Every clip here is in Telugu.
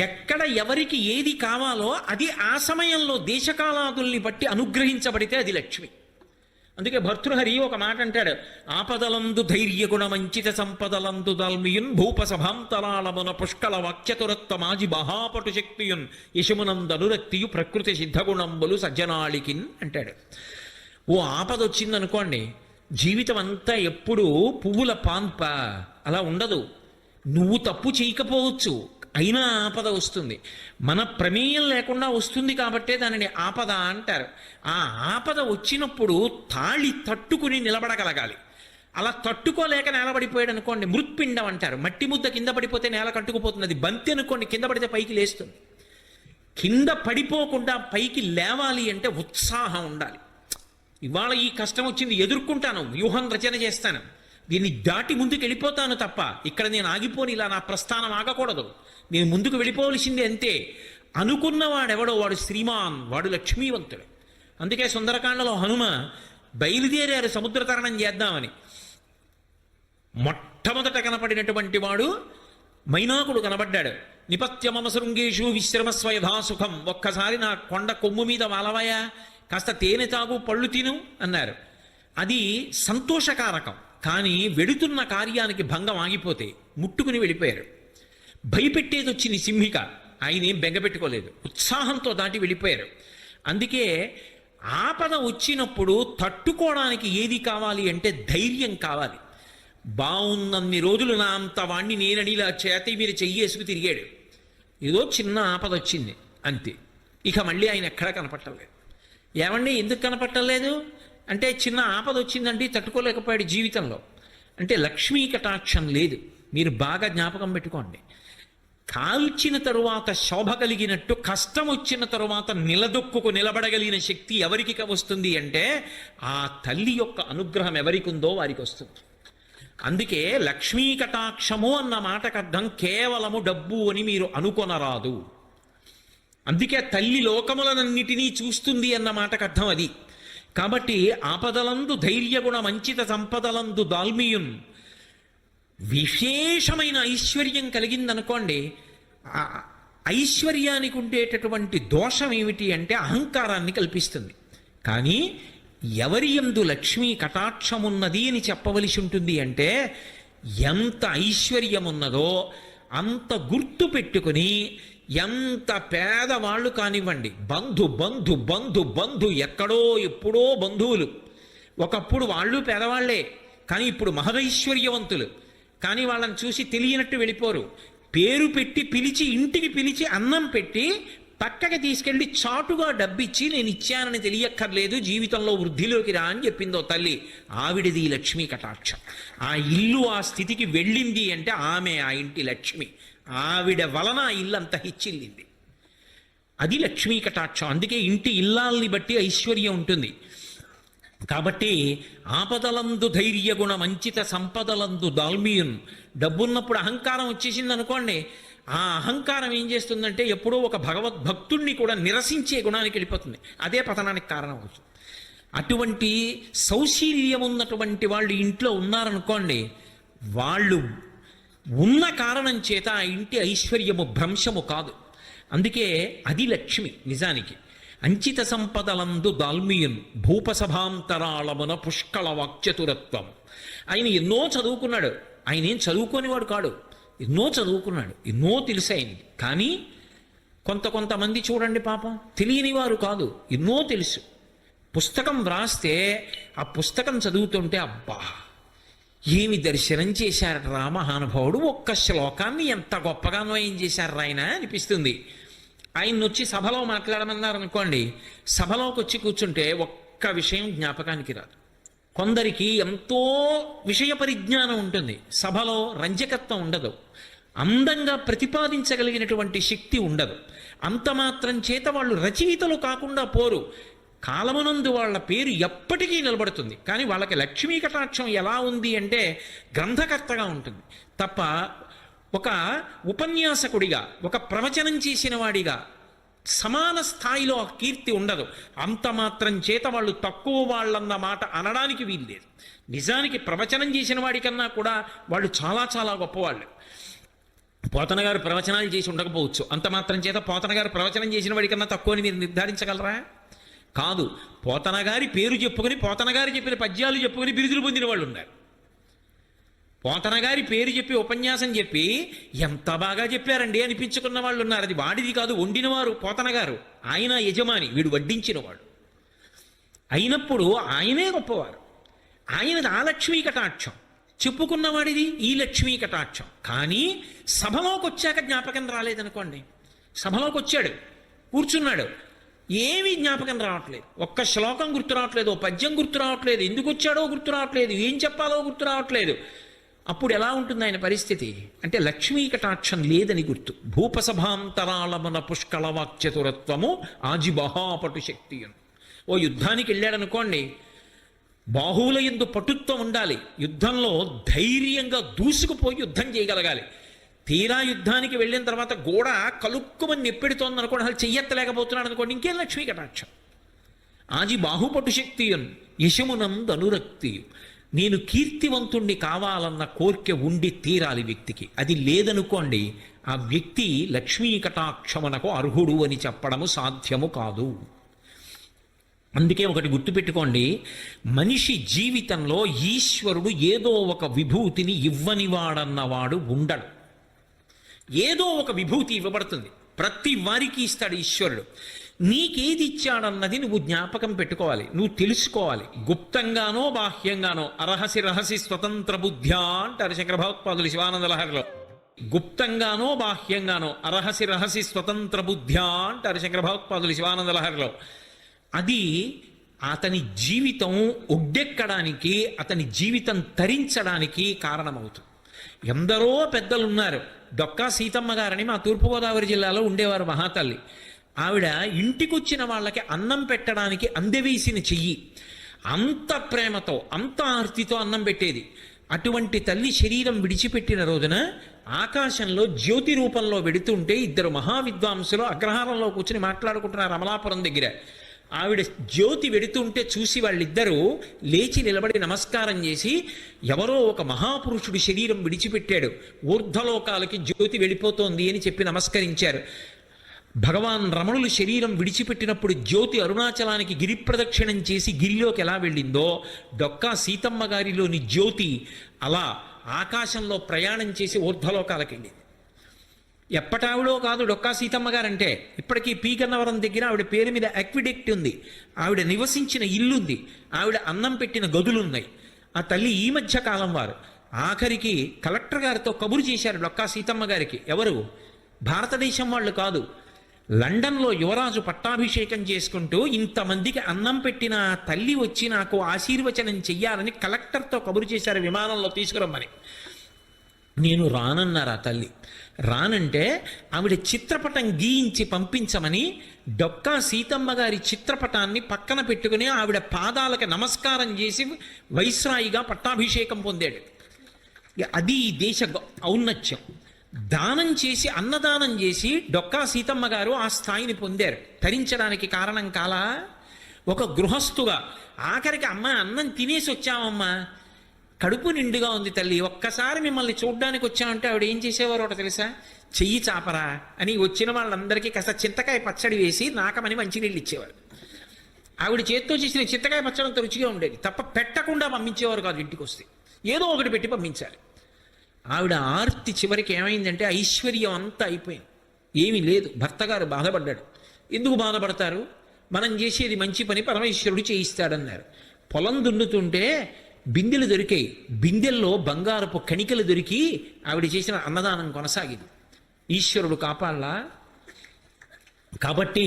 ఎక్కడ ఎవరికి ఏది కావాలో అది ఆ సమయంలో దేశకాలాదుల్ని బట్టి అనుగ్రహించబడితే అది లక్ష్మి. అందుకే భర్తృహరి ఒక మాట అంటాడు, ఆపదలందు ధైర్యగుణమంచిత సంపదలందు దల్మియున్ భూపసభాంతరాళమున పుష్కల వాక్యతురత్వమాజి మహాపటు శక్తియున్ యశమునందనురక్తియు ప్రకృతి సిద్ధగుణంబులు సజ్జనాళికిన్ అంటాడు. ఓ ఆపద వచ్చిందనుకోండి, జీవితం అంతా ఎప్పుడూ పువ్వుల పాన్ప అలా ఉండదు. నువ్వు తప్పు చేయకపోవచ్చు, అయినా ఆపద వస్తుంది. మన ప్రమేయం లేకుండా వస్తుంది కాబట్టే దానిని ఆపద అంటారు. ఆ ఆపద వచ్చినప్పుడు తాళి తట్టుకుని నిలబడగలగాలి. అలా తట్టుకోలేక నేలబడిపోయాడు అనుకోండి, మృత్పిండం అంటారు. మట్టి ముద్ద కింద పడిపోతే నేల కట్టుకుపోతుంది. అది బంతి అనుకోండి, కింద పడితే పైకి లేస్తుంది. కింద పడిపోకుండా పైకి లేవాలి అంటే ఉత్సాహం ఉండాలి. ఇవాళ ఈ కష్టం వచ్చింది, ఎదుర్కొంటాను, వ్యూహం రచన చేస్తాను, దీన్ని దాటి ముందుకు వెళ్ళిపోతాను తప్ప ఇక్కడ నేను ఆగిపోని, ఇలా నా ప్రస్థానం ఆగకూడదు, నేను ముందుకు వెళ్ళిపోవలసిందే అంతే అనుకున్నవాడెవడో వాడు శ్రీమాన్, వాడు లక్ష్మీవంతుడు. అందుకే సుందరకాండలో హనుమ బయలుదేరారు సముద్ర తరణం చేద్దామని. మొట్టమొదట కనపడినటువంటి వాడు మైనాకుడు కనబడ్డాడు. నిపత్యమమ శృంగేషు విశ్రమస్వ యథాసుఖం, ఒక్కసారి నా కొండ కొమ్ము మీద వాలవయా, కాస్త తేనె తాగు, పళ్ళు తిను అన్నారు. అది సంతోషకారకం. కానీ వెడుతున్న కార్యానికి భంగం ఆగిపోతే ముట్టుకుని వెళ్ళిపోయారు. భయపెట్టేది వచ్చింది సింహిక, ఆయన ఏం బెంగపెట్టుకోలేదు, ఉత్సాహంతో దాటి వెళ్ళిపోయారు. అందుకే ఆపద వచ్చినప్పుడు తట్టుకోవడానికి ఏది కావాలి అంటే ధైర్యం కావాలి. బాగున్నన్ని రోజులు నా అంత వాణ్ణి నేనని ఇలా చేతి మీరు చెయ్యేసుకు తిరిగాడు. ఏదో చిన్న ఆపద వచ్చింది అంతే, ఇక మళ్ళీ ఆయన ఎక్కడా కనపట్టలేదు. ఏమండి ఎందుకు కనపట్టలేదు అంటే, చిన్న ఆపద వచ్చిందండి తట్టుకోలేకపోయాడు జీవితంలో అంటే లక్ష్మీ కటాక్షం లేదు. మీరు బాగా జ్ఞాపకం పెట్టుకోండి. కాల్చిన తరువాత శోభ కలిగినట్టు కష్టం వచ్చిన తరువాత నిలదొక్కుకు నిలబడగలిగిన శక్తి ఎవరికి వస్తుంది అంటే ఆ తల్లి యొక్క అనుగ్రహం ఎవరికి ఉందో వారికి వస్తుంది. అందుకే లక్ష్మీ కటాక్షము అన్న మాటకు అర్థం కేవలము డబ్బు అని మీరు అనుకొనరాదు. అందుకే తల్లి లోకములనన్నిటినీ చూస్తుంది అన్న మాటకు అర్థం అది. కాబట్టి ఆపదలందు ధైర్యగుణ మంచిత సంపదలందు దాల్మియున్, విశేషమైన ఐశ్వర్యం కలిగిందనుకోండి, ఐశ్వర్యానికి ఉండేటటువంటి దోషం ఏమిటి అంటే అహంకారాన్ని కల్పిస్తుంది. కానీ ఎవరి యందు లక్ష్మీ కటాక్షమున్నది అని చెప్పవలసి ఉంటుంది అంటే, ఎంత ఐశ్వర్యమున్నదో అంత గుర్తు పెట్టుకుని, ఎంత పేదవాళ్ళు కానివ్వండి, బంధు బంధు బంధు బంధు ఎక్కడో ఎప్పుడో బంధువులు, ఒకప్పుడు వాళ్ళు పేదవాళ్లే కానీ ఇప్పుడు మహదైశ్వర్యవంతులు, కానీ వాళ్ళని చూసి తెలియనట్టు వెళ్ళిపోరు. పేరు పెట్టి పిలిచి, ఇంటికి పిలిచి అన్నం పెట్టి పక్కకి తీసుకెళ్ళి చాటుగా డబ్బిచ్చి నేను ఇచ్చానని తెలియక్కర్లేదు, జీవితంలో వృద్ధిలోకి రా అని చెప్పిందో తల్లి. ఆవిడది లక్ష్మీ కటాక్షం. ఆ ఇల్లు ఆ స్థితికి వెళ్ళింది అంటే ఆమె ఆ ఇంటి లక్ష్మి. ఆవిడ వలన ఆ ఇల్లు అంత హిచ్చిల్లింది. అది లక్ష్మీ కటాక్షం. అందుకే ఇంటి ఇల్లాల్ని బట్టి ఐశ్వర్యం ఉంటుంది. కాబట్టి ఆపదలందు ధైర్యగుణ మంచిత సంపదలందు దాల్మియున్, డబ్బున్నప్పుడు అహంకారం వచ్చేసింది అనుకోండి, ఆ అహంకారం ఏం చేస్తుందంటే ఎప్పుడో ఒక భగవద్భక్తుణ్ణి కూడా నిరసించే గుణానికి వెళ్ళిపోతుంది. అదే పతనానికి కారణం అవుతుంది. అటువంటి సౌశీల్యం ఉన్నటువంటి వాళ్ళు ఇంట్లో ఉన్నారనుకోండి, వాళ్ళు ఉన్న కారణం చేత ఆ ఇంటి ఐశ్వర్యము భ్రంశము కాదు. అందుకే అది లక్ష్మి నిజానికి. అంచిత సంపదలందు దాల్మియున్ భూపసభాంతరాళమున పుష్కళ వాక్చతురత్వం. ఆయన ఎన్నో చదువుకున్నాడు. ఆయన ఏం చదువుకోనివాడు కాడు, ఎన్నో చదువుకున్నాడు, ఎన్నో తెలుసు ఆయనకి. కానీ కొంతమంది చూడండి పాపం తెలియని వారు కాదు, ఎన్నో తెలుసు. పుస్తకం వ్రాస్తే ఆ పుస్తకం చదువుతుంటే అబ్బా ఏమి దర్శనం చేశారా మహానుభావుడు, ఒక్క శ్లోకాన్ని ఎంత గొప్పగా అన్వయం చేశారు ఆయన అనిపిస్తుంది. ఆయన్ని వచ్చి సభలో మాట్లాడమన్నారు అనుకోండి, సభలోకి వచ్చి కూర్చుంటే ఒక్క విషయం జ్ఞాపకానికి రాదు. కొందరికి ఎంతో విషయ పరిజ్ఞానం ఉంటుంది, సభలో రంజకత్వం ఉండదు, అందంగా ప్రతిపాదించగలిగినటువంటి శక్తి ఉండదు. అంత మాత్రం చేత వాళ్ళు రచయితలు కాకుండా పోరు. కాలమునందు వాళ్ళ పేరు ఎప్పటికీ నిలబడుతుంది. కానీ వాళ్ళకి లక్ష్మీ కటాక్షం ఎలా ఉంది అంటే గ్రంథకర్తగా ఉంటుంది తప్ప ఒక ఉపన్యాసకుడిగా, ఒక ప్రవచనం చేసిన వాడిగా సమాన స్థాయిలో ఆ కీర్తి ఉండదు. అంత మాత్రం చేత వాళ్ళు తక్కువ వాళ్ళన్న మాట అనడానికి వీల్లేదు. నిజానికి ప్రవచనం చేసిన వాడికన్నా కూడా వాళ్ళు చాలా చాలా గొప్పవాళ్ళు. పోతన గారు ప్రవచనాలు చేసి ఉండకపోవచ్చు, అంత మాత్రం చేత పోతన గారు ప్రవచనం చేసిన వాడికన్నా తక్కువ అని మీరు నిర్ధారించగలరా? కాదు. పోతన గారి పేరు చెప్పుకొని, పోతన గారు చెప్పిన పద్యాలు చెప్పుకొని బిరుదులు పొందిన వాళ్ళు ఉన్నారు. పోతన గారి పేరు చెప్పి ఉపన్యాసం చెప్పి ఎంత బాగా చెప్పారండి అనిపించుకున్న వాళ్ళు ఉన్నారు. అది వాడిది కాదు, వండినవారు పోతన గారు, ఆయన యజమాని, వీడు వడ్డించినవాడు అయినప్పుడు ఆయనే గొప్పవారు. ఆయనది ఆ లక్ష్మీ కటాక్షం, చెప్పుకున్నవాడిది ఈ లక్ష్మీ కటాక్షం. కానీ సభలోకి వచ్చాక జ్ఞాపకం రాలేదనుకోండి, సభలోకి వచ్చాడు, కూర్చున్నాడు, ఏమీ జ్ఞాపకం రావట్లేదు, ఒక్క శ్లోకం గుర్తు రావట్లేదు, ఓ పద్యం గుర్తు రావట్లేదు, ఎందుకు వచ్చాడో గుర్తు రావట్లేదు, ఏం చెప్పాలో గుర్తు రావట్లేదు. అప్పుడు ఎలా ఉంటుంది ఆయన పరిస్థితి అంటే లక్ష్మీ కటాక్షం లేదని గుర్తు. భూపసభాంతరాళమన పుష్కళ వాక్చతురత్వము ఆజిబహాపటు శక్తియును. ఓ యుద్ధానికి వెళ్ళాడనుకోండి, బాహువుల యందు పటుత్వం ఉండాలి, యుద్ధంలో ధైర్యంగా దూసుకుపోయి యుద్ధం చేయగలగాలి. తీరా యుద్ధానికి వెళ్ళిన తర్వాత గోడ కలుక్కుమని నెప్పెడుతోంది అనుకోండి, అసలు చెయ్యెత్తలేకపోతున్నాడు అనుకోండి, ఇంకేం లక్ష్మీ కటాక్షం. ఆజి బాహుపటు శక్తియున్ యశమునందు అనురక్తియు. నేను కీర్తివంతుణ్ణి కావాలన్న కోరిక ఉండి తీరాలి వ్యక్తికి. అది లేదనుకోండి, ఆ వ్యక్తి లక్ష్మీ కటాక్షమునకు అర్హుడు అని చెప్పడము సాధ్యము కాదు. అందుకే ఒకటి గుర్తుపెట్టుకోండి, మనిషి జీవితంలో ఈశ్వరుడు ఏదో ఒక విభూతిని ఇవ్వనివాడన్నవాడు ఉండడు. ఏదో ఒక విభూతి ఇవ్వబడుతుంది, ప్రతి వారికి ఇస్తాడు ఈశ్వరుడు. నీకేది ఇచ్చాడన్నది నువ్వు జ్ఞాపకం పెట్టుకోవాలి, నువ్వు తెలుసుకోవాలి. గుప్తంగానో బాహ్యంగానో అరహసి రహసి స్వతంత్ర బుద్ధ్యా అంటారు శంకర భగవత్పాదులు శివానంద లహరిలో. గుప్తంగానో బాహ్యంగానో అరహసి రహసి స్వతంత్ర బుద్ధ్యా అంటారు శంకర భగవత్పాదులు శివానంద లహరిలో. అది అతని జీవితం ఒడ్డెక్కడానికి, అతని జీవితం తరించడానికి కారణమవుతుంది. ఎందరో పెద్దలున్నారు. డొక్కా సీతమ్మ గారని మా తూర్పుగోదావరి జిల్లాలో ఉండేవారు మహాతల్లి. ఆవిడ ఇంటికొచ్చిన వాళ్ళకి అన్నం పెట్టడానికి అందవేసిన చెయ్యి, అంత ప్రేమతో అంత ఆర్తితో అన్నం పెట్టేది. అటువంటి తల్లి శరీరం విడిచిపెట్టిన రోజున ఆకాశంలో జ్యోతి రూపంలో వెడుతుంటే ఇద్దరు మహావిద్వాంసులు అగ్రహారంలో కూర్చుని మాట్లాడుకుంటున్నారు అమలాపురం దగ్గర. ఆవిడ జ్యోతి వెడుతుంటే చూసి వాళ్ళిద్దరూ లేచి నిలబడి నమస్కారం చేసి, ఎవరో ఒక మహాపురుషుడి శరీరం విడిచిపెట్టాడు, ఊర్ధ్వలోకాలకి జ్యోతి వెళ్ళిపోతోంది అని చెప్పి నమస్కరించారు. భగవాన్ రమణులు శరీరం విడిచిపెట్టినప్పుడు జ్యోతి అరుణాచలానికి గిరి ప్రదక్షిణం చేసి గిరిలోకి ఎలా వెళ్ళిందో, డొక్కా సీతమ్మ గారిలోని జ్యోతి అలా ఆకాశంలో ప్రయాణం చేసి ఊర్ధ్వలోకాలకు వెళ్ళింది. ఎప్పటావిడో కాదు డొక్కా సీతమ్మ గారంటే, ఇప్పటికీ పీకన్నవరం దగ్గర ఆవిడ పేరు మీద అక్విడెక్ట్ ఉంది, ఆవిడ నివసించిన ఇల్లుంది, ఆవిడ అన్నం పెట్టిన గదులున్నాయి. ఆ తల్లి ఈ మధ్య కాలం వారు ఆఖరికి కలెక్టర్ గారితో కబురు చేశారు డొక్కా సీతమ్మ గారికి. ఎవరు? భారతదేశం వాళ్ళు కాదు, లండన్లో యువరాజు పట్టాభిషేకం చేసుకుంటూ ఇంతమందికి అన్నం పెట్టిన తల్లి వచ్చి నాకు ఆశీర్వచనం చెయ్యాలని కలెక్టర్తో కబురు చేశారు విమానంలో తీసుకురమ్మని. నేను రానన్నారు ఆ తల్లి. రానంటే ఆవిడ చిత్రపటం గీయించి పంపించమని డొక్కా సీతమ్మ గారి చిత్రపటాన్ని పక్కన పెట్టుకుని ఆవిడ పాదాలకు నమస్కారం చేసి వైస్రాయిగా పట్టాభిషేకం పొందాడు. అది ఈ దేశ ఔన్నత్యం. దానం చేసి, అన్నదానం చేసి డొక్కా సీతమ్మ గారు ఆ స్థాయిని పొందారు. తరించడానికి కారణం కాలా? ఒక గృహస్థుగా ఆఖరికి అమ్మ అన్నం తినేసి వచ్చామమ్మా, కడుపు నిండుగా ఉంది తల్లి, ఒక్కసారి మిమ్మల్ని చూడ్డానికి వచ్చామంటే ఆవిడ ఏం చేసేవారు ఒకటి తెలుసా? చెయ్యి చాపరా అని వచ్చిన వాళ్ళందరికీ కాస్త చింతకాయ పచ్చడి వేసి నాకమని మంచినీళ్ళు ఇచ్చేవారు. ఆవిడ చేత్తో చేసిన చింతకాయ పచ్చడి అంత రుచిగా ఉండేది తప్ప పెట్టకుండా పంపించేవారు కాదు. ఇంటికి వస్తే ఏదో ఒకటి పెట్టి పంపించాలి. ఆవిడ ఆర్తి చివరికి ఏమైందంటే ఐశ్వర్యం అంతా అయిపోయింది, ఏమీ లేదు. భర్త గారు బాధపడ్డాడు. ఎందుకు బాధపడతారు? మనం చేసేది మంచి పని, పరమేశ్వరుడు చేయిస్తాడన్నారు. పొలం దున్నుతుంటే బిందెలు దొరికాయి, బిందెల్లో బంగారపు కణికలు దొరికి ఆవిడ చేసిన అన్నదానం కొనసాగింది. ఈశ్వరుడు కాపాడలా? కాబట్టి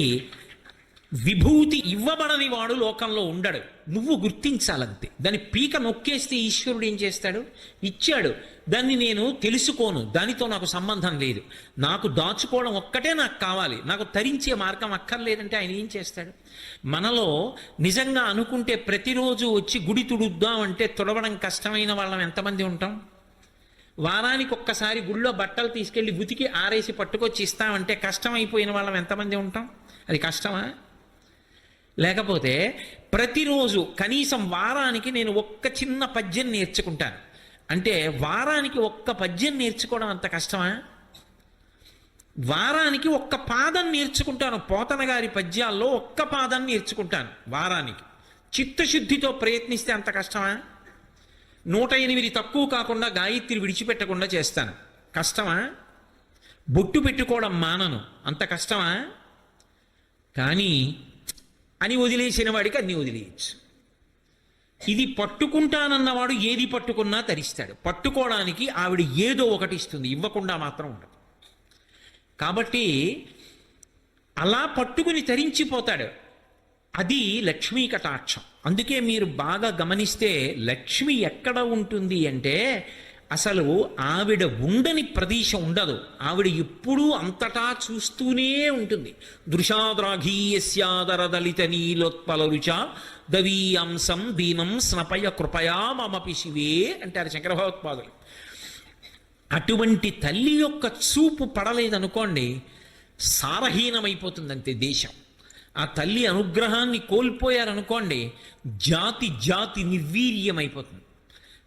విభూతి ఇవ్వబడని వాడు లోకంలో ఉండడు. నువ్వు గుర్తించాలంతే. దాని పీక నొక్కేస్తే ఈశ్వరుడు ఏం చేస్తాడు? ఇచ్చాడు, దాన్ని నేను తెలుసుకోను, దానితో నాకు సంబంధం లేదు, నాకు దాచుకోవడం ఒక్కటే నాకు కావాలి, నాకు తరించే మార్గం అక్కర్లేదంటే ఆయన ఏం చేస్తాడు? మనలో నిజంగా అనుకుంటే ప్రతిరోజు వచ్చి గుడి తుడుద్దామంటే తుడవడం కష్టమైన వాళ్ళం ఎంతమంది ఉంటాం? వారానికి ఒక్కసారి గుళ్ళో బట్టలు తీసుకెళ్ళి ఉతికి ఆరేసి పట్టుకొచ్చి ఇస్తామంటే కష్టమైపోయిన వాళ్ళం ఎంతమంది ఉంటాం? అది కష్టమా? లేకపోతే ప్రతిరోజు కనీసం వారానికి నేను ఒక్క చిన్న పద్యం నేర్చుకుంటాను అంటే వారానికి ఒక్క పద్యం నేర్చుకోవడం అంత కష్టమా? వారానికి ఒక్క పాదం నేర్చుకుంటాను. పోతన గారి పద్యాల్లో ఒక్క పాదం నేర్చుకుంటాను వారానికి. చిత్తశుద్ధితో ప్రయత్నిస్తే అంత కష్టమా? 108 తక్కువ కాకుండా గాయత్రి విడిచిపెట్టకుండా చేస్తాను. కష్టమా? బొట్టు పెట్టుకోవడం మానను, అంత కష్టమా? కానీ అని వదిలేసిన వాడికి అన్నీ వదిలేయచ్చు. ఇది పట్టుకుంటానన్నవాడు ఏది పట్టుకున్నా తరిస్తాడు. పట్టుకోవడానికి ఆవిడ ఏదో ఒకటి ఇస్తుంది, ఇవ్వకుండా మాత్రం ఉండదు. కాబట్టి అలా పట్టుకుని తరించిపోతాడు. అది లక్ష్మీ కటాక్షం. అందుకే మీరు బాగా గమనిస్తే లక్ష్మి ఎక్కడ ఉంటుంది అంటే అసలు ఆవిడ ఉండని ప్రదేశం ఉండదు. ఆవిడ ఎప్పుడూ అంతటా చూస్తూనే ఉంటుంది. దృశాద్రాఘీయస్యాదర దళిత నీలోత్పల రుచ దవీయాంసం దీనం స్నపయ కృపయా మమపి శివే అంటారు శంకర భగవత్పాదులు. అటువంటి తల్లి యొక్క చూపు పడలేదనుకోండి, సారహీనమైపోతుందంతే దేశం. ఆ తల్లి అనుగ్రహాన్ని కోల్పోయారనుకోండి, జాతి జాతి నిర్వీర్యమైపోతుంది.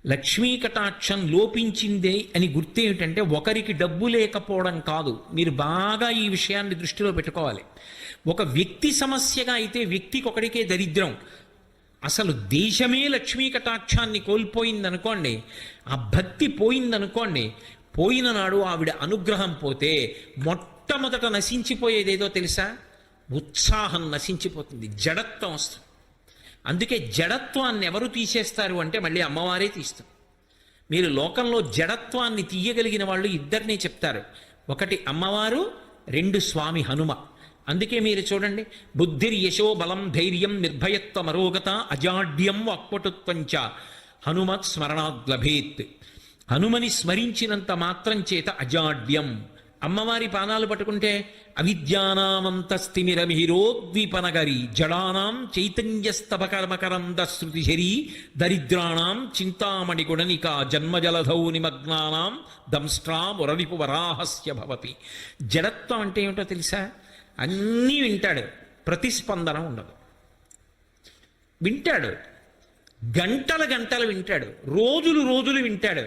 లక్ష్మీ కటాక్షం లోపించిందే అని గుర్తేమిటంటే ఒకరికి డబ్బు లేకపోవడం కాదు. మీరు బాగా ఈ విషయాన్ని దృష్టిలో పెట్టుకోవాలి. ఒక వ్యక్తి సమస్యగా అయితే వ్యక్తికి ఒకడికే దరిద్రం. అసలు దేశమే లక్ష్మీ కటాక్షాన్ని కోల్పోయిందనుకోండి, ఆ భక్తి పోయిందనుకోండి, పోయిన నాడు ఆవిడ అనుగ్రహం పోతే మొట్టమొదట నశించిపోయేదేదో తెలుసా? ఉత్సాహం నశించిపోతుంది, జడత్వం వస్తుంది. అందుకే జడత్వాన్ని ఎవరు తీసేస్తారు అంటే మళ్ళీ అమ్మవారే తీస్తారు. మీరు లోకంలో జడత్వాన్ని తీయగలిగిన వాళ్ళు ఇద్దరినే చెప్తారు. ఒకటి అమ్మవారు, 2 స్వామి హనుమ. అందుకే మీరు చూడండి, బుద్ధిర్యశో బలం ధైర్యం నిర్భయత్వ మరోగత అజాడ్యం వాక్పటుత్వంచ హనుమత్ స్మరణాద్ లభేత్. హనుమని స్మరించినంత మాత్రం చేత అజాడ్యం. అమ్మవారి పాదాలు పట్టుకుంటే అవిద్యానామంతస్తిమిరమిహిరోద్వీపనగరి జడానాం చైతన్యస్తభకర్మకరంద శృతిశరీ దరిద్రాణం చింతామణి గుణనిక జన్మజలధౌ నిమగ్నానాం దంష్ట్రా మురరిపు వరాహస్య భవతి. జడత్వం అంటే ఏమిటో తెలుసా? అన్నీ వింటాడు, ప్రతిస్పందన ఉండదు. వింటాడు, గంటల గంటలు వింటాడు, రోజులు రోజులు వింటాడు.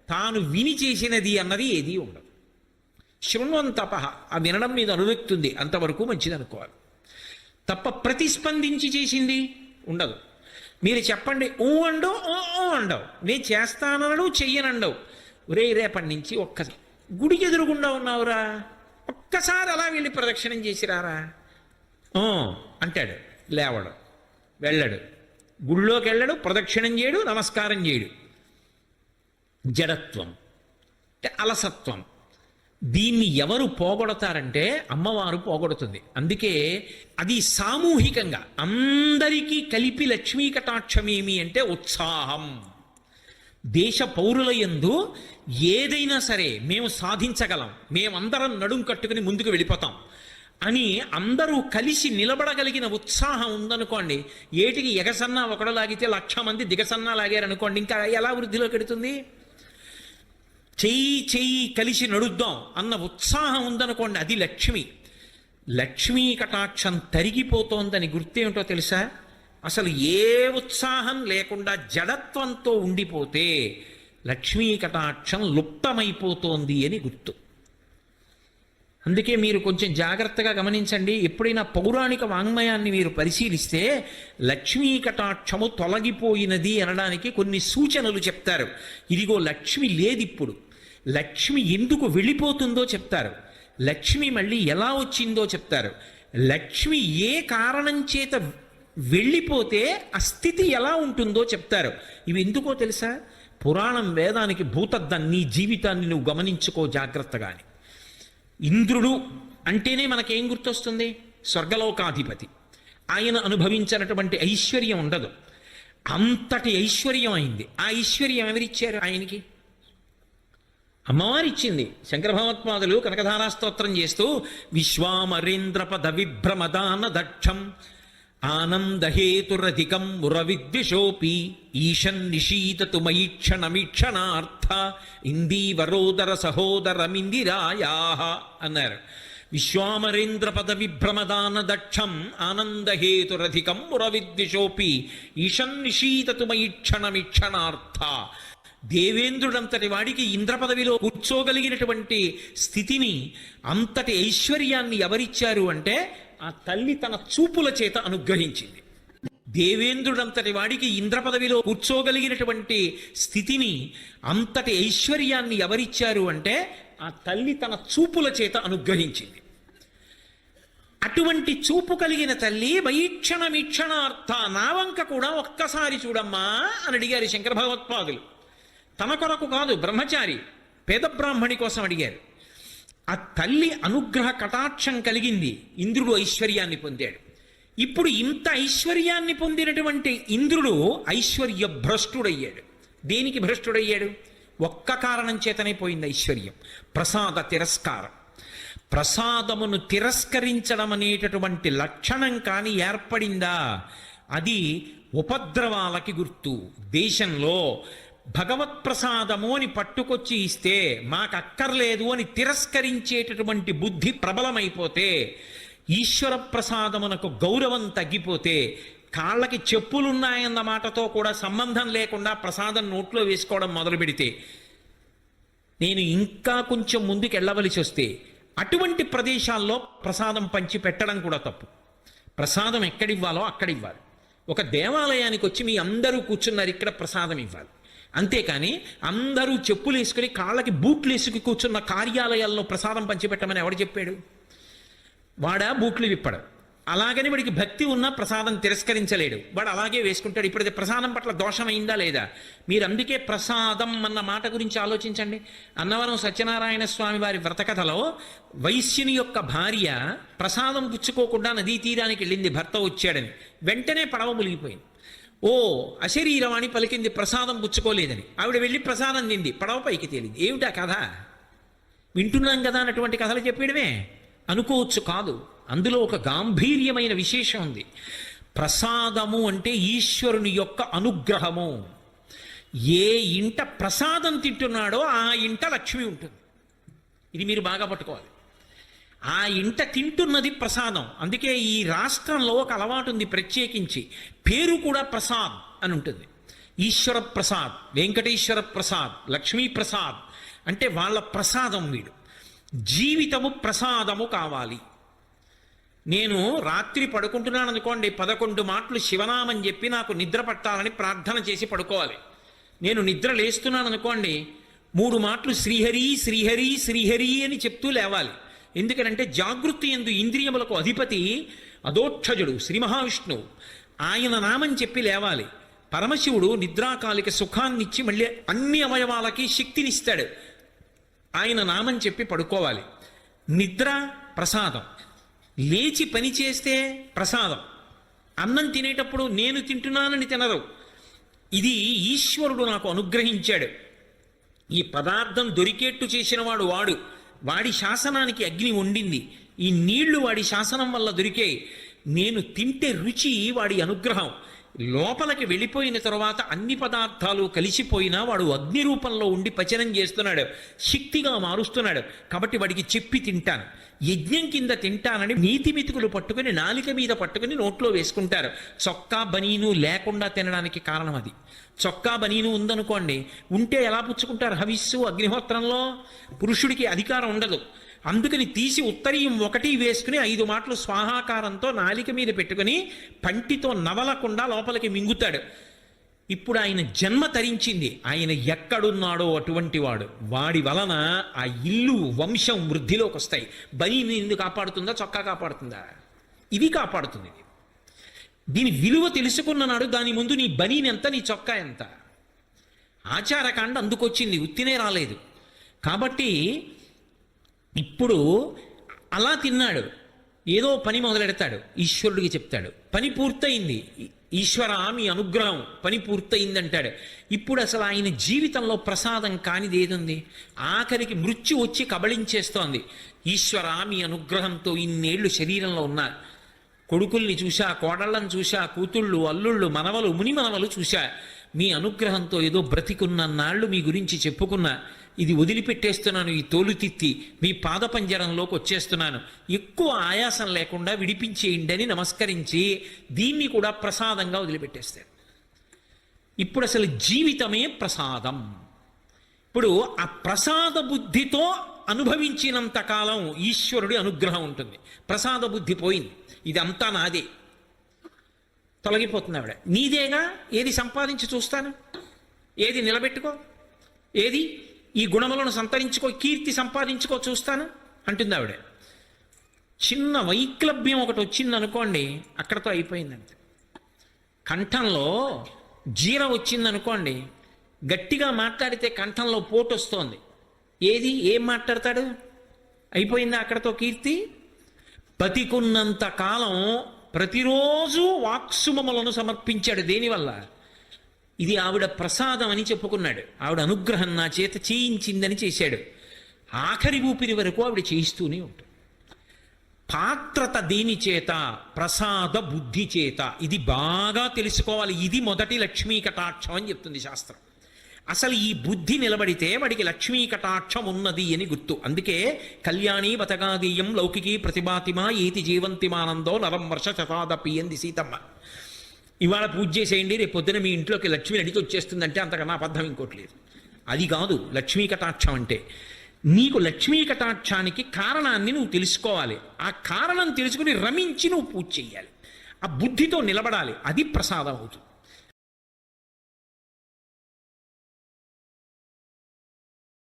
తాను విని చేసినది అన్నది ఏదీ ఉండదు. శృణ్వంతప, ఆ వినడం మీద అనురక్తి ఉంది, అంతవరకు మంచిది అనుకోవాలి తప్ప ప్రతిస్పందించి చేసింది ఉండదు. మీరు చెప్పండి ఊ అండవు, ఓ అండవు, నేను చేస్తానడు చెయ్యనండవు. ఒరే రేపటి నుంచి ఒక్క గుడికి ఎదురుగుండా ఉన్నావురా, ఒక్కసారి అలా వెళ్ళి ప్రదక్షిణం చేసిరారా అంటాడు. లేవడు, వెళ్ళడు, గుళ్ళోకి వెళ్ళడు, ప్రదక్షిణం చేయడు, నమస్కారం చేయడు. జడత్వం అంటే అలసత్వం. దీన్ని ఎవరు పోగొడతారంటే అమ్మవారు పోగొడుతుంది. అందుకే అది సామూహికంగా అందరికీ కలిపి లక్ష్మీ కటాక్షమేమి అంటే ఉత్సాహం. దేశ పౌరుల యందు ఏదైనా సరే మేము సాధించగలం, మేమందరం నడుం కట్టుకుని ముందుకు వెళ్ళిపోతాం అని అందరూ కలిసి నిలబడగలిగిన ఉత్సాహం ఉందనుకోండి, ఏటికి ఎగసన్నా ఒకడు లాగితే 1,00,000 మంది దిగసన్నా లాగారనుకోండి, ఇంకా ఎలా వృద్ధిలోకి ఎడుతుంది? చెయ్యి కలిసి నడుద్దాం అన్న ఉత్సాహం ఉందనుకోండి, అది లక్ష్మి. లక్ష్మీ కటాక్షం తరిగిపోతోందని గుర్తేమిటో తెలుసా? అసలు ఏ ఉత్సాహం లేకుండా జడత్వంతో ఉండిపోతే లక్ష్మీ కటాక్షం లుప్తమైపోతోంది అని గుర్తు. అందుకే మీరు కొంచెం జాగ్రత్తగా గమనించండి. ఎప్పుడైనా పౌరాణిక వాంగ్మయాన్ని మీరు పరిశీలిస్తే లక్ష్మీ కటాక్షము తొలగిపోయినది అనడానికి కొన్ని సూచనలు చెప్తారు. ఇదిగో లక్ష్మి లేదిప్పుడు, లక్ష్మి ఎందుకు వెళ్ళిపోతుందో చెప్తారు, లక్ష్మి మళ్ళీ ఎలా వచ్చిందో చెప్తారు, లక్ష్మి ఏ కారణం చేత వెళ్ళిపోతే ఆ స్థితి ఎలా ఉంటుందో చెప్తారు. ఇవి ఎందుకో తెలుసా? పురాణం వేదానికి భూతద్దం. నీ జీవితాన్ని నువ్వు గమనించుకో జాగ్రత్తగాని. ఇంద్రుడు అంటేనే మనకేం గుర్తొస్తుంది? స్వర్గలోకాధిపతి. ఆయన అనుభవించినటువంటి ఐశ్వర్యం ఉండదు, అంతటి ఐశ్వర్యం అయింది. ఆ ఐశ్వర్యం ఎవరిచ్చారు ఆయనకి? అమ్మవారిచ్చింది. శంకర భగవత్పాదులు కనకధారా స్తోత్రం చేస్తూ విశ్వామరేంద్ర పద విభ్రమదాన దక్షం ఆనందహేతురధికం మురవిద్విషోపి ఈశన్ నిశీతతు మయిక్షణమీక్షణార్థ ఇందీవరోదర సహోదరమిందిరాయా అన్నారు. విశ్వామరేంద్ర పద విభ్రమదాన దక్షం ఆనందహేతురధికం మురవిద్విషోపి ఈశన్ నిశీతతు మయిక్షణమీక్షణార్థ. దేవేంద్రుడంతటి వాడికి ఇంద్ర పదవిలో కూర్చోగలిగినటువంటి స్థితిని, అంతటి ఐశ్వర్యాన్ని ఎవరిచ్చారు అంటే ఆ తల్లి తన చూపుల చేత అనుగ్రహించింది. దేవేంద్రుడంతటి వాడికి ఇంద్ర పదవిలో కూర్చోగలిగినటువంటి స్థితిని, అంతటి ఐశ్వర్యాన్ని ఎవరిచ్చారు అంటే ఆ తల్లి తన చూపుల చేత అనుగ్రహించింది. అటువంటి చూపు కలిగిన తల్లి వైక్షణమీక్షణార్థ నా వంక కూడా ఒక్కసారి చూడమ్మా అని అడిగారు శంకర భగవత్పాదులు. తన కొరకు కాదు, బ్రహ్మచారి పేద బ్రాహ్మణి కోసం అడిగారు. ఆ తల్లి అనుగ్రహ కటాక్షం కలిగింది, ఇంద్రుడు ఐశ్వర్యాన్ని పొందాడు. ఇప్పుడు ఇంత ఐశ్వర్యాన్ని పొందినటువంటి ఇంద్రుడు ఐశ్వర్య భ్రష్టుడయ్యాడు. దేనికి భ్రష్టుడయ్యాడు? ఒక్క కారణం చేతనే పోయింది ఐశ్వర్యం, ప్రసాద తిరస్కారం. ప్రసాదమును తిరస్కరించడం అనేటటువంటి లక్షణం కానీ ఏర్పడిందా, అది ఉపద్రవాలకి గుర్తు. దేశంలో భగవత్ ప్రసాదము అని పట్టుకొచ్చి ఇస్తే మాకు అక్కర్లేదు అని తిరస్కరించేటటువంటి బుద్ధి ప్రబలమైపోతే, ఈశ్వర ప్రసాదమునకు గౌరవం తగ్గిపోతే, కాళ్ళకి చెప్పులున్నాయన్న మాటతో కూడా సంబంధం లేకుండా ప్రసాదం నోట్లో వేసుకోవడం మొదలు పెడితే, నేను ఇంకా కొంచెం ముందుకు వెళ్ళవలసి వస్తే అటువంటి ప్రదేశాల్లో ప్రసాదం పంచి పెట్టడం కూడా తప్పు. ప్రసాదం ఎక్కడివ్వాలో అక్కడివ్వాలి. ఒక దేవాలయానికి వచ్చి మీ అందరూ కూర్చున్నారు, ఇక్కడ ప్రసాదం ఇవ్వాలి. అంతేకాని అందరూ చెప్పులు వేసుకుని కాళ్ళకి బూట్లు వేసుకుని కూర్చున్న కార్యాలయాల్లో ప్రసాదం పంచిపెట్టమని ఎవడు చెప్పాడు? వాడా బూట్లు విప్పడు. అలాగని వాడికి భక్తి ఉన్నా ప్రసాదం తిరస్కరించలేడు, వాడు అలాగే వేసుకుంటాడు. ఇప్పుడు అది ప్రసాదం పట్ల దోషమైందా లేదా? మీరు అందుకే ప్రసాదం అన్న మాట గురించి ఆలోచించండి. అన్నవరం సత్యనారాయణ స్వామి వారి వ్రతకథలో వైశ్యుని యొక్క భార్య ప్రసాదం పుచ్చుకోకుండా నదీ తీరానికి వెళ్ళింది, భర్త వచ్చాడని. వెంటనే పడవ మునిగిపోయింది. ఓ అశరీరవాణి పలికింది, ప్రసాదం పుచ్చుకోలేదని. ఆవిడ వెళ్ళి ప్రసాదం తింది, పడవ పైకి తేలింది. ఏమిటా కథ? వింటున్నాం కదా అన్నటువంటి కథలు చెప్పేయడమే అనుకోవచ్చు. కాదు, అందులో ఒక గాంభీర్యమైన విశేషం ఉంది. ప్రసాదము అంటే ఈశ్వరుని యొక్క అనుగ్రహము. ఏ ఇంట ప్రసాదం తింటున్నాడో ఆ ఇంట లక్ష్మి ఉంటుంది. ఇది మీరు బాగా పట్టుకోవాలి. ఆ ఇంట తింటున్నది ప్రసాదం. అందుకే ఈ రాష్ట్రంలో ఒక అలవాటు ఉంది, ప్రత్యేకించి పేరు కూడా ప్రసాద్ అని ఉంటుంది. ఈశ్వర ప్రసాద్, వెంకటేశ్వర ప్రసాద్, లక్ష్మీ ప్రసాద్ అంటే వాళ్ళ ప్రసాదం వీడు. జీవితము ప్రసాదము కావాలి. నేను రాత్రి పడుకుంటున్నాను అనుకోండి, 11 మాటలు శివనామం చెప్పి నాకు నిద్ర పట్టాలని ప్రార్థన చేసి పడుకోవాలి. నేను నిద్ర లేస్తున్నాను అనుకోండి, 3 మాటలు శ్రీహరి శ్రీహరి శ్రీహరి అని చెప్తూ లేవాలి. ఎందుకనంటే జాగృతి యందు ఇంద్రియములకు అధిపతి అదోక్షజుడు శ్రీ మహావిష్ణువు, ఆయన నామం చెప్పి లేవాలి. పరమశివుడు నిద్రాకాలిక సుఖాన్నిచ్చి మళ్ళీ అన్ని అవయవాలకి శక్తినిస్తాడు, ఆయన నామం చెప్పి పడుకోవాలి. నిద్ర ప్రసాదం, లేచి పని చేస్తే ప్రసాదం. అన్నం తినేటప్పుడు నేను తింటున్నానని తినరు. ఇది ఈశ్వరుడు నాకు అనుగ్రహించాడు. ఈ పదార్థం దొరికేట్టు చేసినవాడు వాడు, వాడి శాసనానికి అగ్ని వండింది. ఈ నీళ్లు వాడి శాసనం వల్ల దొరికాయి. నేను తింటే రుచి వాడి అనుగ్రహం. లోపలికి వెళ్ళిపోయిన తర్వాత అన్ని పదార్థాలు కలిసిపోయినా వాడు అగ్ని రూపంలో ఉండి పచనం చేస్తున్నాడు, శక్తిగా మారుస్తున్నాడు. కాబట్టి వాడికి చెప్పి తింటాను, యజ్ఞం కింద తింటానని నీతి మితుకులు పట్టుకుని నాలిక మీద పట్టుకుని నోట్లో వేసుకుంటారు. చొక్కా బనీను లేకుండా తినడానికి కారణం అది. చొక్కా బనీను ఉందనుకోండి, ఉంటే ఎలా పుచ్చుకుంటారు? హవిస్సు అగ్నిహోత్రంలో పురుషుడికి అధికారం ఉండదు. అందుకని తీసి ఉత్తరీయం 1 వేసుకుని 5 మాటలు స్వాహాకారంతో నాలిక మీద పెట్టుకుని పంటితో నవలకుండా లోపలికి మింగుతాడు. ఇప్పుడు ఆయన జన్మ తరించింది, ఆయన ఎక్కడున్నాడో అటువంటి వాడు. వాడి వలన ఆ ఇల్లు వంశం వృద్ధిలోకి వస్తాయి. బనీని ఎందుకు కాపాడుతుందా? చొక్కా కాపాడుతుందా? ఇది కాపాడుతుంది. దీని విలువ తెలుసుకున్ననాడు దాని ముందు నీ బనీని ఎంత, నీ చొక్కా ఎంత. ఆచారకాండ అందుకొచ్చింది, ఉత్తినే రాలేదు. కాబట్టి ఇప్పుడు అలా తిన్నాడు, ఏదో పని మొదలెడతాడు, ఈశ్వరుడికి చెప్తాడు, పని పూర్తయింది, ఈశ్వర మీ అనుగ్రహం, పని పూర్తయింది అంటాడు. ఇప్పుడు అసలు ఆయన జీవితంలో ప్రసాదం కానిది ఏదుంది? ఆఖరికి మృత్యు వచ్చి కబళించేస్తోంది. ఈశ్వర మీ అనుగ్రహంతో ఇన్నేళ్లు శరీరంలో ఉన్నా, కొడుకుల్ని చూశా, కోడళ్ళని చూశా, కూతుళ్ళు, అల్లుళ్ళు, మనవలు, ముని మనవలు చూశా. మీ అనుగ్రహంతో ఏదో బ్రతికున్నన్నాళ్ళు మీ గురించి చెప్పుకున్నా. ఇది వదిలిపెట్టేస్తున్నాను, ఈ తోలుతిత్తి మీ పాదపంజరంలోకి వచ్చేస్తున్నాను, ఎక్కువ ఆయాసం లేకుండా విడిపించేయండి అని నమస్కరించి దీన్ని కూడా ప్రసాదంగా వదిలిపెట్టేస్తాడు. ఇప్పుడు అసలు జీవితమే ప్రసాదం. ఇప్పుడు ఆ ప్రసాద బుద్ధితో అనుభవించినంత కాలం ఈశ్వరుడి అనుగ్రహం ఉంటుంది. ప్రసాద బుద్ధి పోయింది, ఇదంతా నాదే, తొలగిపోతుంది ఆవిడ. నీదేగా, ఏది సంపాదించి చూస్తాను, ఏది నిలబెట్టుకో, ఏది ఈ గుణములను సంతరించుకో, కీర్తి సంపాదించుకో చూస్తాను అంటుంది ఆవిడ. చిన్న వైక్లభ్యం ఒకటి వచ్చింది అనుకోండి, అక్కడతో అయిపోయిందంటే. కంఠంలో జీర వచ్చిందనుకోండి, గట్టిగా మాట్లాడితే కంఠంలో పోటు వస్తోంది, ఏం మాట్లాడతాడు, అయిపోయిందా అక్కడతో కీర్తి. బతికున్నంత కాలం ప్రతిరోజు వాక్సుమములను సమర్పించాడు. దేనివల్ల? ఇది ఆవిడ ప్రసాదం అని చెప్పుకున్నాడు, ఆవిడ అనుగ్రహం నా చేత చేయించిందని చేశాడు. ఆఖరి ఊపిరి వరకు ఆవిడ చేయిస్తూనే ఉంటుంది. పాత్రత దేని చేత? ప్రసాద బుద్ధి చేత. ఇది బాగా తెలుసుకోవాలి. ఇది మొదటి లక్ష్మీ కటాక్షం అని చెప్తుంది శాస్త్రం. అసలు ఈ బుద్ధి నిలబడితే వాడికి లక్ష్మీ కటాక్షం ఉన్నది అని గుర్తు. అందుకే కళ్యాణి బతగాదీయం లౌకికీ ప్రతిభాతిమా ఏతి జీవంతిమానందో నరం వర్ష శతాదపి అంది సీతమ్మ. ఇవాళ పూజ చేసేయండి, రేపు పొద్దున మీ ఇంట్లోకి లక్ష్మి అడిగి వచ్చేస్తుందంటే అంతకన్నా అబద్ధం ఇంకోటి లేదు. అది కాదు లక్ష్మీ కటాక్షం అంటే. నీకు లక్ష్మీ కటాక్షానికి కారణాన్ని నువ్వు తెలుసుకోవాలి. ఆ కారణం తెలుసుకుని రమించి నువ్వు పూజ చేయాలి. ఆ బుద్ధితో నిలబడాలి. అది ప్రసాదం అవుతుంది.